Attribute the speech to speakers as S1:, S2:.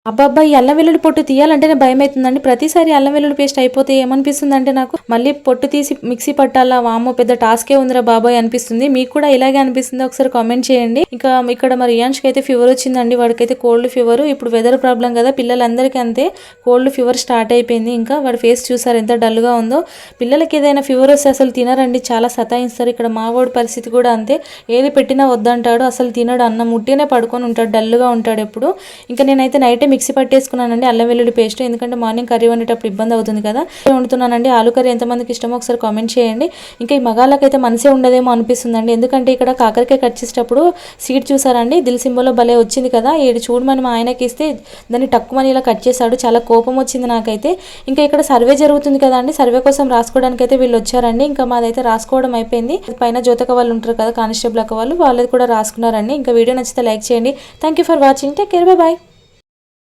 S1: అబ్బాబ్బా ఈ అల్లం వెల్లుల్లి పొట్టు తీయాలంటేనే భయం అవుతుందండి. ప్రతిసారి అల్లం వెల్లుల్లి పేస్ట్ అయిపోతే ఏమనిపిస్తుంది అంటే నాకు మళ్ళీ పొట్టు తీసి మిక్సీ పట్టాలా, వామ్మో పెద్ద టాస్కే ఉందిరా బాబాయ్ అనిపిస్తుంది. మీకు కూడా ఇలాగే అనిపిస్తుంది ఒకసారి కామెంట్ చేయండి. ఇంకా ఇక్కడ మరి రియాన్ష్కి అయితే ఫీవర్ వచ్చిందండి. వాడికైతే కోల్డ్ ఫీవర్. ఇప్పుడు వెదర్ ప్రాబ్లం కదా, పిల్లలందరికీ అంతే కోల్డ్ ఫీవర్ స్టార్ట్ అయిపోయింది. ఇంకా వాడి ఫేస్ చూసారు ఎంత డల్గా ఉందో. పిల్లలకి ఏదైనా ఫీవర్ వస్తే అసలు తినరండి, చాలా సతాయిస్తారు. ఇక్కడ మా వాడి పరిస్థితి కూడా అంతే, ఏది పెట్టినా వద్దంటాడు, అసలు తినడు, అన్నం ముట్టినే పడుకొని ఉంటాడు, డల్గా ఉంటాడు ఎప్పుడు. ఇంకా నేనైతే నైటే మిక్సీ పట్టేసుకున్నానండి అల్లం వెల్లుల్లి పేస్ట్, ఎందుకంటే మార్నింగ్ కర్రీ వండేటప్పుడు ఇబ్బంది అవుతుంది కదా. వండుతున్నానండి ఆలు కర్రీ. ఎంతమందికి ఇష్టమో ఒకసారి కామెంట్ చేయండి. ఇంకా ఈ మగాళ్ళకైతే మనసే ఉండదేమో అనిపిస్తుందండి, ఎందుకంటే ఇక్కడ కాకరకాయ కట్ చేసేటప్పుడు సీడ్ చూసారండి, దిల్ సింబల్లో భలే వచ్చింది కదా. ఏడు చూడమని మా ఆయనకి ఇస్తే దాన్ని టక్కుమని ఇలా కట్ చేశాడు, చాలా కోపం వచ్చింది నాకైతే. ఇంకా ఇక్కడ సర్వే జరుగుతుంది కదా అండి, సర్వే కోసం రాసుకోవడానికి అయితే వీళ్ళు వచ్చారండి. ఇంకా మాదైతే రాసుకోవడం అయిపోయింది. పైన జ్యోతక వాళ్ళు ఉంటారు కదా, కానిస్టేబుల్ అక్క వాళ్ళు, వాళ్ళది కూడా రాసుకున్నారండి. ఇంకా వీడియో నచ్చితే లైక్ చేయండి. Thank you for watching. Take care, bye bye.